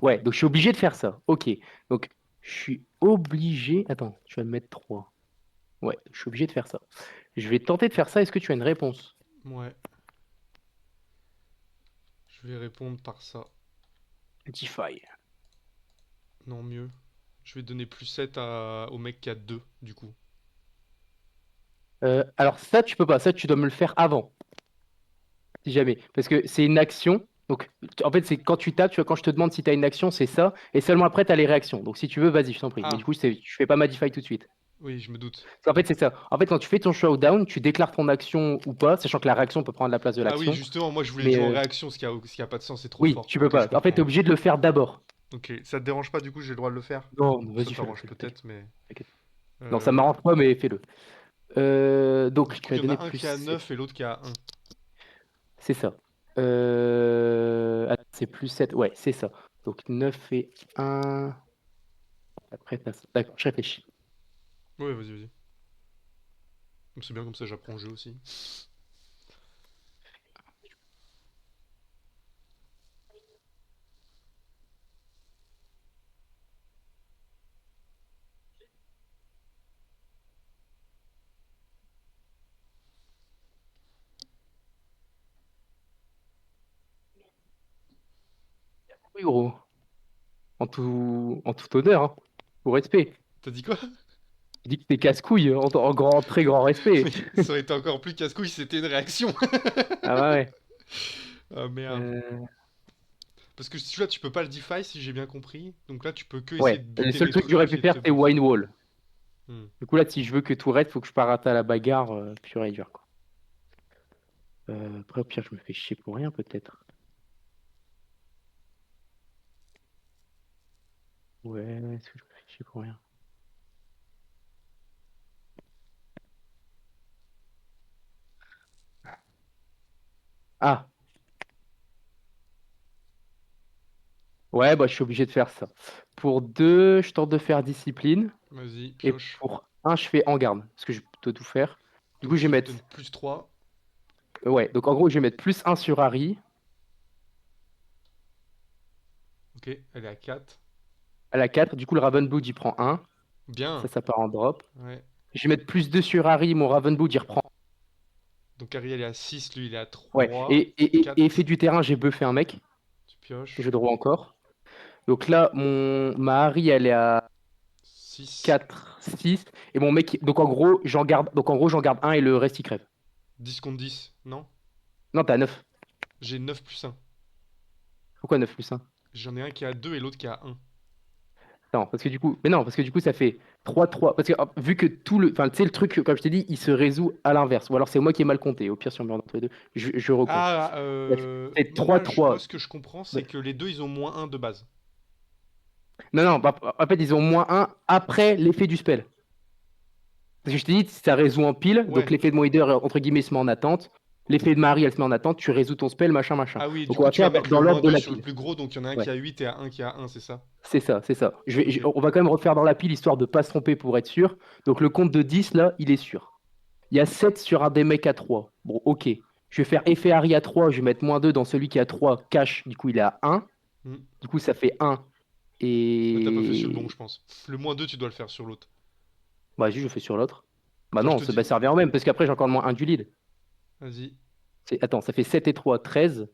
Ouais, donc je suis obligé de faire ça. Ok. Donc, je suis obligé... Attends, tu vas me mettre 3. Ouais, je suis obligé de faire ça. Je vais tenter de faire ça. Est-ce que tu as une réponse? Ouais, je vais répondre par ça. DeFi. Non, mieux. Je vais donner plus 7 au mec qui a 2 du coup. Alors ça, tu peux pas. Ça, tu dois me le faire avant, si jamais. Parce que c'est une action. Donc, en fait, c'est quand tu tapes, tu vois, quand je te demande si tu as une action, c'est ça. Et seulement après, tu as les réactions. Donc, si tu veux, vas-y, je t'en prie. Mais du Ah, coup, je fais pas ma DeFi tout de suite. oui, je me doute. En fait, c'est ça. En fait, quand tu fais ton showdown, tu déclares ton action ou pas, sachant que la réaction peut prendre la place de Ah oui, l'action. justement, moi je voulais le Mais jouer en réaction, ce qui a pas de sens, c'est trop oui, fort. tu peux Ok, je pas. En fait, tu es comprends. obligé de le faire d'abord. Ok, ça te dérange pas du coup, j'ai le droit de le faire? Non, Ça vas-y, fais-le, t'arrange fais-le, t'inquiète. peut-être, mais... T'inquiète. Non, ça Euh, m'arrange pas, mais fais-le. Du Donc, coup, tu il as y en donné a un plus qui a 7. 9 et l'autre qui a un. C'est ça. Attends, c'est plus 7. Ouais, c'est ça. Donc 9 et 1. Après, t'as ça. D'accord, je réfléchis. Ouais, vas-y, vas-y. C'est bien comme ça, j'apprends le jeu aussi. Oui, gros. En tout honneur, hein. Au respect. T'as dit quoi? Je dis que t'es casse-couille, en grand, très grand Mais respect. ça aurait été encore plus casse-couille si c'était une réaction. Ah ouais, ouais. Ah merde. Euh, Parce que celui-là, tu peux pas le defy si j'ai bien compris. Donc là, tu peux que essayer Ouais. de Le buter seul mes truc que j'aurais trucs pu et de te faire, c'est boost. Wine Wall. Hmm. Du coup, là, si je veux que tout reste, faut que je parte à la bagarre pure et dure, quoi. Après, au pire, je me fais chier pour rien, peut-être. Ouais, est-ce que je me fais chier pour rien? Ah, ouais, bah, je suis obligé de faire ça. Pour 2, je tente de faire discipline. Vas-y, Et pioche. pour un, je fais en garde, parce que je peux tout faire. Du coup, Donc je vais je mettre. donne plus 3. Ouais, donc en gros, je vais mettre plus un sur Harry. Ok, elle est à 4. À la 4. Du coup, le Ravenblood, il prend un. Bien. Ça part en drop. Ouais. Je vais mettre plus 2 sur Harry. Mon Ravenblood, il reprend. Donc Ariel est à 6, lui il est à Ouais. 3. Et effet 4. du terrain, j'ai buffé un mec. Tu pioches. Jeu de roi encore. Donc là, ma Harry, elle est à 6. 4, 6. Et mon mec. Donc en gros, j'en garde un et le reste, il crève. 10 contre 10. Non? Non, t'as 9. J'ai 9 plus 1. Pourquoi 9 plus 1? J'en ai un qui a 2 et l'autre qui a 1. Non, parce que du coup, mais non, parce que du coup, ça fait 3-3. Parce que vu que enfin, tu sais, le truc, comme je t'ai dit, il se résout à l'inverse. Ou alors c'est moi qui ai mal compté. Au pire, si on meurt entre les deux, je recompte. Ah, Bref, c'est moi 3-3. ce que je comprends, c'est Ouais. que les deux ils ont moins un de base. Non, non, bah, en fait, ils ont -1 après l'effet du spell. Parce que je t'ai dit, ça résout en pile. Donc Ouais. l'effet de mon leader, entre guillemets, se met en attente. L'effet de Marie, elle se met en attente. Tu résous ton spell, machin, machin. Ah oui, du Donc on coup va tu vas faire mettre dans le moins l'ordre de 2 la sur le pile. plus gros, donc il y en a un qui Ouais. a 8 et un qui a un, c'est ça? C'est ça, c'est ça. Ok. On va quand même refaire dans la pile histoire de pas se tromper pour être sûr. Donc le compte de 10 là, il est sûr. Il y a 7 sur un des mecs à 3. Bon, ok. Je vais faire effet Harry à 3. Je vais mettre -2 dans celui qui a 3 cash. Du coup, il est à 1. Hmm. Du coup, ça fait 1. Mais t'as pas fait sur le bon, Et. je pense. Le moins 2 tu dois le faire sur l'autre. Bah, vas-y, je fais sur l'autre. Bah Attends, je non, te dis. bah, ça revient au même, parce qu'après, j'ai encore le moins un du lead. Vas-y. Attends, ça fait 7 et 3, 13.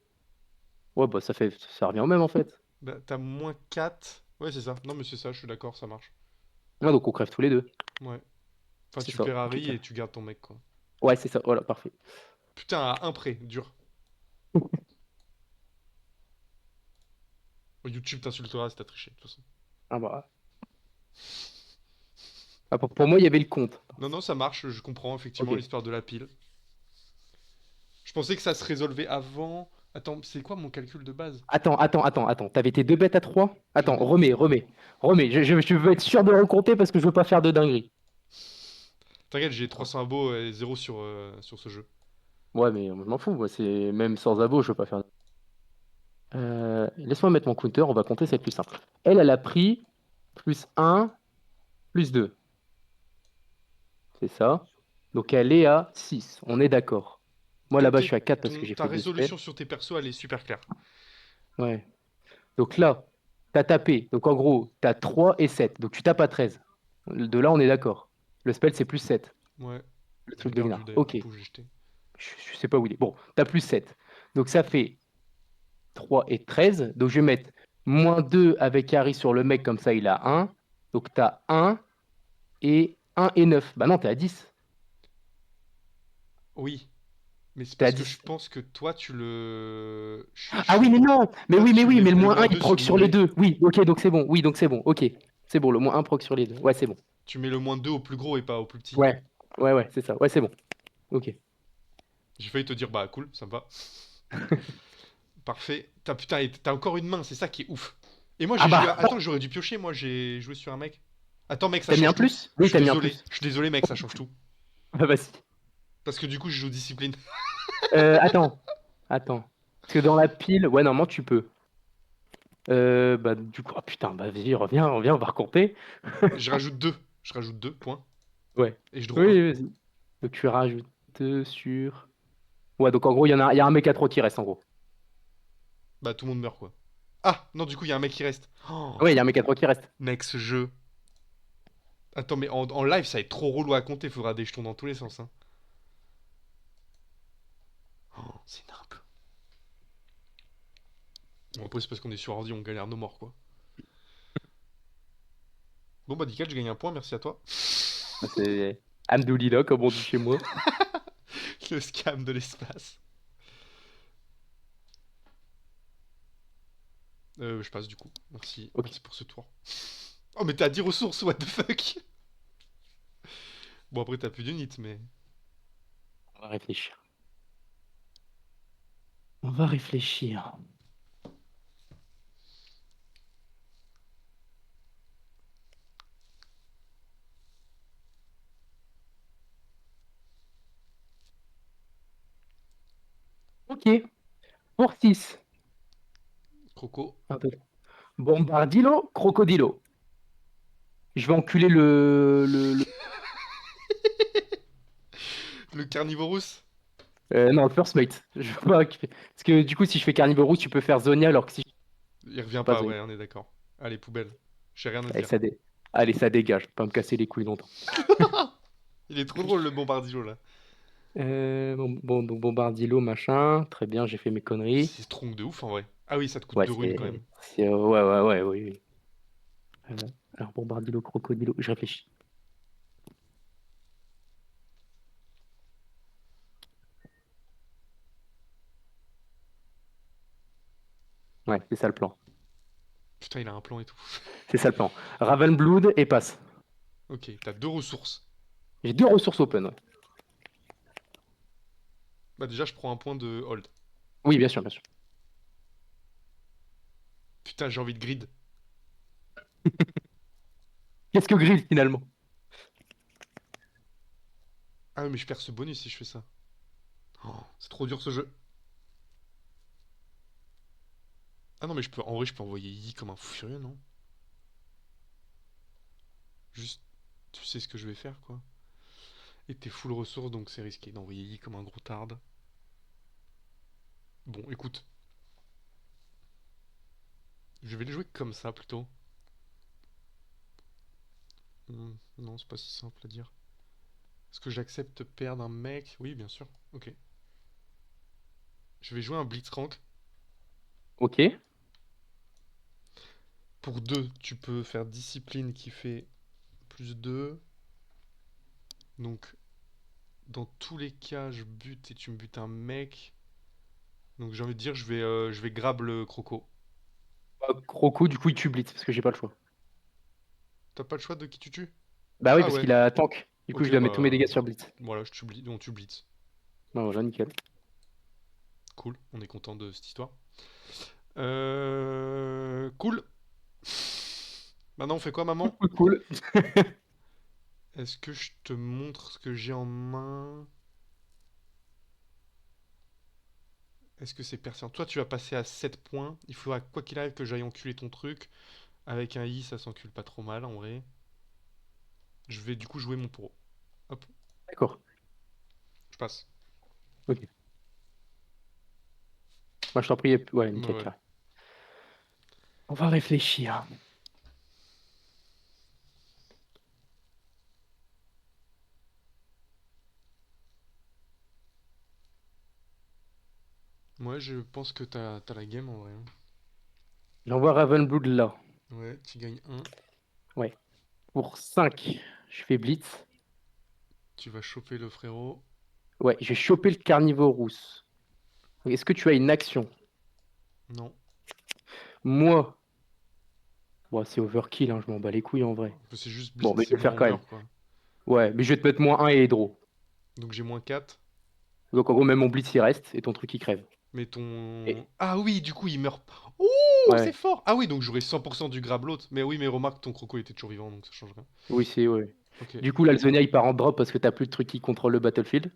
Ouais, bah ça revient au même en fait. Bah, t'as moins 4. Ouais, c'est ça. Non, mais c'est ça, je suis d'accord, ça marche. Ah, donc on crève tous les deux. Ouais. Enfin, C'est tu ça. perds Ok, Harry et tu gardes ton mec, quoi. ouais, c'est ça. Voilà, parfait. Putain, à un près, dur. YouTube t'insultera si t'as triché, de toute façon. Ah bah. Ah, pour moi, il y avait le compte. Non, non, ça marche, je comprends effectivement Ok. l'histoire de la pile. Je pensais que ça se résolvait avant. Attends, c'est quoi mon calcul de base? Attends. T'avais tes deux bêtes à 3. J'en Attends, ai. remets. Je veux être sûr de recompter parce que je veux pas faire de dinguerie. T'inquiète, j'ai 300 abos et 0 sur ce jeu. Ouais, mais je m'en fous. Moi, c'est même sans abo, je veux pas faire. Laisse-moi mettre mon counter. On va compter, c'est plus simple. Elle a pris plus un, plus 2. C'est ça. Donc elle est à 6. On est d'accord. Moi Toi, là-bas, je suis à 4 parce que j'ai ta fait deux spells. résolution sur tes persos, elle est super claire. Ouais. Donc là, t'as tapé. Donc en gros, t'as 3 et 7. Donc tu tapes à 13. De là, on est d'accord. Le spell, c'est plus 7. Ouais. Le Je l'ai truc de perdu Vénard. d'ailleurs, je Ok. sais pas où j'ai jeté. Je sais pas où il est. Bon, t'as plus 7. Donc ça fait 3 et 13. Donc je vais mettre moins 2 avec Harry sur le mec, comme ça il a un. Donc t'as un et 9. Bah non, t'es à 10. Oui, mais c'est T'es à parce que je 10. pense que toi, tu le. Ah oui, mais non! Toi, tu Mais mets le le moins un moins il 2 sur proc sur les l'oubli. deux. Oui, ok, donc c'est bon. Oui, donc c'est bon. Ok. C'est bon, le moins un proc sur les deux. Ouais, c'est bon. Tu mets le moins 2 au plus gros et pas au plus petit. Ouais. Ouais, c'est ça. Ouais, c'est bon. Ok. J'ai failli te dire, bah cool, ça me va. Parfait. Putain, et t'as encore une main, c'est ça qui est ouf. Et moi, Ah j'ai joué à. bah, Attends, j'aurais dû piocher, moi, j'ai joué sur un mec. Attends, mec, ça t'as mis un change tout. plus? Oui, t'as mis un plus. Je suis désolé, mec, ça change tout. Bah, vas-y. Parce que du coup, je joue discipline. Attends. Attends. Parce que dans la pile, ouais, normalement, tu peux. Bah, du coup, oh, putain, bah, vas-y, reviens, on va recompter. Je rajoute 2. Je rajoute 2 points. Ouais. Et je draw un. Oui, vas-y. Donc, tu rajoutes sur. Ouais, donc en gros, il y a un mec à trop qui reste, en gros. Bah, tout le monde meurt, quoi. Ah, non, du coup, il y a un mec qui reste. Oh, Ouais, il y a un mec à trop qui reste. mec, ce jeu. Attends, mais en live, ça va être trop relou à compter. Faudra des jetons dans tous les sens, hein. Oh, c'est nimp. Bon, après, c'est parce qu'on est sur ordi, on galère nos morts, quoi. Bon, bah, nickel, je gagne un point, merci à toi. Bah, c'est Amdoulila, comme on dit chez moi. Le scam de l'espace. Je passe, du coup. Merci, Ok, merci pour ce tour. Oh, mais t'es à 10 ressources, what the fuck. Bon, après, t'as plus d'unit, mais. on va réfléchir. On va réfléchir. Ok, pour 6. Croco. Bombardilo, crocodilo. Je vais enculer Le carnivorous. non, le first mate. Je veux pas Parce que du coup, si je fais Carnivorous, tu peux faire Zonia, alors que si je Il revient fais pas pas, Zonia. ouais, on est d'accord. Allez, poubelle. J'ai rien à Allez, dire. Allez, ça dégage. Je vais pas me casser les couilles longtemps. Il est trop drôle, le bombardillo, là. Donc Bombardilo, machin. Très bien, j'ai fait mes conneries. C'est strong de ouf, en vrai. Ah oui, ça te coûte Ouais, 2 runes, quand même. ouais, oui. Euh, alors, Bombardilo, Crocodilo, je réfléchis. Ouais, c'est ça le plan. Putain, il a un plan et tout. C'est ça le plan. Ravenblood et passe. Ok, t'as 2 ressources. J'ai deux ressources open, ouais. Bah, déjà, je prends un point de hold. Oui, bien sûr, bien sûr. Putain, j'ai envie de grid. Qu'est-ce que Grill finalement? Ah, oui, mais je perds ce bonus si je fais ça. Oh, c'est trop dur ce jeu. Ah non, mais en vrai, je peux envoyer Yi comme un fou furieux, non? Juste, tu sais ce que je vais faire, quoi. Et t'es full ressources, donc c'est risqué d'envoyer Yi comme un gros tarde. Bon, écoute. Je vais les jouer comme ça, plutôt. Non, c'est pas si simple à dire. Est-ce que j'accepte perdre un mec? Oui, bien sûr. Ok. Je vais jouer un Blitzcrank. Ok. Pour 2, tu peux faire discipline qui fait plus 2. Donc, dans tous les cas, je bute et tu me butes un mec. Donc, j'ai envie de dire, je vais grab le croco. Croco, du coup, il tue Blitz parce que j'ai pas le choix. T'as pas le choix de qui tu tues? Bah oui, Ah parce ouais. qu'il a tank. Du coup, je Ok, dois mettre tous mes bah dégâts sur Blitz. voilà, je tue Blitz. Donc, tu Blitz. Bah voilà, nickel. Cool, on est content de cette histoire. Cool. Maintenant, on fait quoi, maman? Cool, cool. Est-ce que je te montre ce que j'ai en main? Est-ce que c'est pertinent? Toi, tu vas passer à 7 points. Il faudra, quoi qu'il arrive, que j'aille enculer ton truc. Avec un I, ça s'encule pas trop mal, en vrai. Je vais du coup jouer mon pro. Hop, D'accord. je passe. Ok. Moi, je t'en prie. Ouais, Ouais, nickel, ouais. carré. On va réfléchir. Moi, je pense que t'as la game, en vrai, hein. J'envoie Ravenblood là. Ouais, tu gagnes un. Ouais. Pour 5, je fais Blitz. Tu vas choper le frérot. Ouais, je vais choper le Carnivorous. Est-ce que tu as une action? Non. Moi, bon, c'est overkill, hein, je m'en bats les couilles en vrai. C'est juste Bon, blitz, mais je c'est vais le bon, faire on quand même. meurt, quoi. Ouais, mais je vais te mettre -1 et Hydro. Donc j'ai -4. Donc en gros, même mon Blitz il reste et ton truc il crève. Mais Et... ton... Ah oui, du coup, il meurt. Ouh, c'est Ouais, fort. Ah oui, donc j'aurais 100% du grab l'autre. Mais oui, mais remarque, ton croco était toujours vivant, donc ça change rien. oui, c'est ouais. Ok. Du coup, l'Alzonia il part en drop parce que t'as plus de trucs qui contrôlent le battlefield.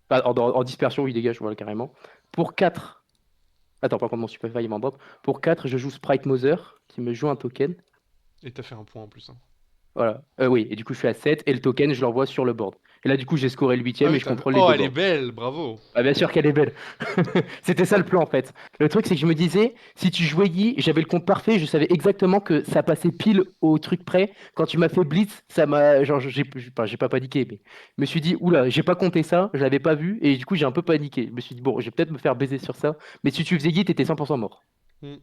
Enfin, en dispersion, il dégage, voilà, carrément. Pour 4, attends, par contre, mon super il m'en drop. Pour 4, je joue Sprite Mother qui me joue un token. Et t'as fait un point en plus, hein. Voilà. Oui, et du coup, je suis à 7 et le token, je l'envoie sur le board. Et là, du coup, j'ai scoré le Ah 8ème et oui, je t'as fait... contrôle les Oh, deux elle est boards. belle, bravo. Ah, bien sûr qu'elle est belle. C'était ça le plan en fait. Le truc c'est que je me disais, si tu jouais Yi, j'avais le compte parfait, je savais exactement que ça passait pile au truc près. Quand tu m'as fait Blitz, ça m'a. Genre, j'ai pas paniqué, mais je me suis dit, oula, j'ai pas compté ça, je l'avais pas vu, et du coup j'ai un peu paniqué. Je me suis dit, bon, je vais peut-être me faire baiser sur ça. Mais si tu faisais Yi, t'étais 100% mort. Hmm.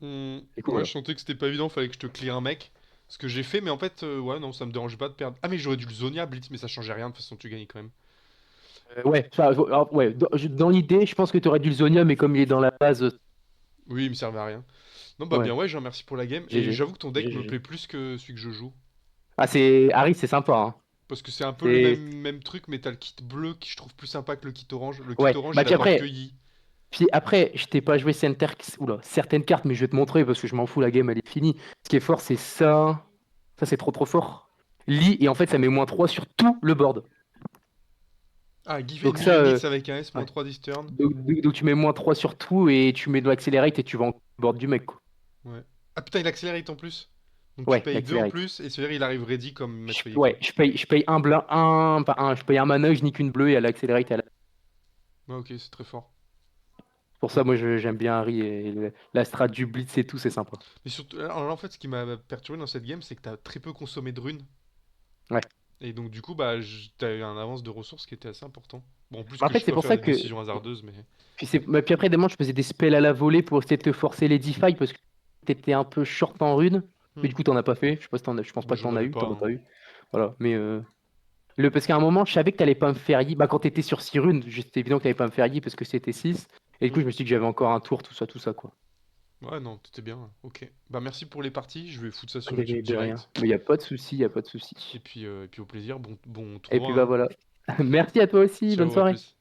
Hmm. Du coup, Ouais, voilà. je sentais que c'était pas évident, fallait que je te clear un mec. Ce que j'ai fait, mais en fait, ouais, non, ça me dérangeait pas de perdre. Ah, mais j'aurais dû le Zonia Blitz, mais ça changeait rien, de toute façon, tu gagnes quand même. Ouais, enfin, alors, ouais, dans l'idée, je pense que tu aurais dû le Zonia, mais comme il est dans la base, Oui, il me servait à rien. Non, bah bien, ouais, ouais, je remercie pour la game. Et GG. j'avoue que ton deck me GG. plaît plus que celui que je joue. Ah, c'est. Harry, c'est sympa, hein. Parce que c'est un peu le C'est. même truc, mais t'as le kit bleu qui je trouve plus sympa que le kit orange. Le kit Ouais, orange, bah il puis apporte que après, Yi. Je t'ai pas joué Oula, certaines cartes, mais je vais te montrer parce que je m'en fous, la game elle est finie. Ce qui est fort, c'est ça. Ça, c'est trop trop fort. Lee, et en fait, ça met -3 sur tout le board. Ah, give Donc enemy ça, units avec un S, ouais. -3 this turn. Donc tu mets -3 sur tout et tu mets de l'accelerate et tu vas en board du mec, quoi. Ouais. Ah putain, il accélérate en plus. Donc tu Ouais, payes 2 en l'accelerate. plus, et c'est-à-dire il arrive ready comme maître Yi, Ouais, quoi. je paye un blanc, je paye un mana, je nique une bleue et à l'accelerate. Ouais, ok, c'est très fort. Pour ça, moi, j'aime bien Harry et la strat du Blitz et tout, c'est sympa. Mais surtout, alors là, en fait, ce qui m'a perturbé dans cette game, c'est que t'as très peu consommé de runes. Ouais. Et donc, du coup, bah, t'as eu un avance de ressources qui était assez important. Bon, en plus En que fait, je c'est peux pour faire ça des que. décisions hasardeuses, mais. Puis après, des moments, je faisais des spells à la volée pour essayer de te forcer les DeFi parce que t'étais un peu short en runes. Mais Hmm. du coup, t'en as pas fait. Je sais pas si je pense Bah, pas que j'en t'en as avais eu. pas, T'en as hein. pas eu. Voilà. Mais parce qu'à un moment, je savais que t'allais pas me faire yi. Bah, quand t'étais sur 6 runes, c'était évident que t'allais pas me faire yi parce que c'était 6. Et du coup, Hmm. je me suis dit que j'avais encore un tour, tout ça, quoi. Ouais, non, t'étais bien. Ok. Bah, merci pour les parties. Je vais foutre ça sur YouTube De rien. direct. Mais y a pas de souci, y a pas de souci. Et puis au plaisir. Bon Et puis, tournoi, bah hein. voilà. Merci à toi aussi. Bonne Ciao, à soirée. plus.